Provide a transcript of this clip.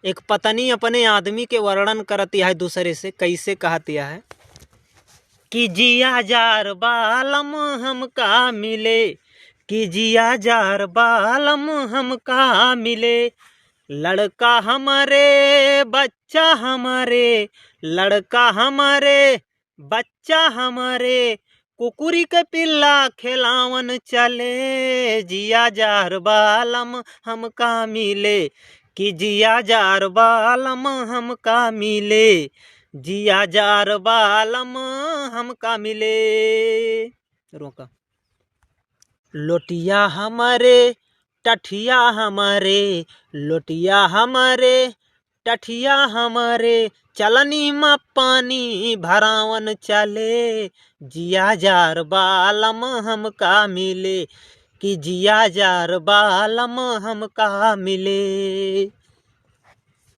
एक पत्नी अपने आदमी के वर्णन करती है दूसरे से, कैसे कहती है कि जिया जार बालम हमका मिले, कि जिया जार बालम हमका मिले, लड़का हमारे बच्चा हमारे, लड़का हमारे बच्चा हमारे, कुकुरी के पिल्ला खिलावन चले, जिया जार बालम हमका मिले, कि जिया जार बालम हमका मिले, जिया जार बालम हमका मिले। रोका। लोटिया हमारे टठिया हमारे, लोटिया हमारे टठिया हमारे, चलनी में पानी भरावन चले, जिया जार बालम हमका मिले, कि जिया जार बालम हमका मिले।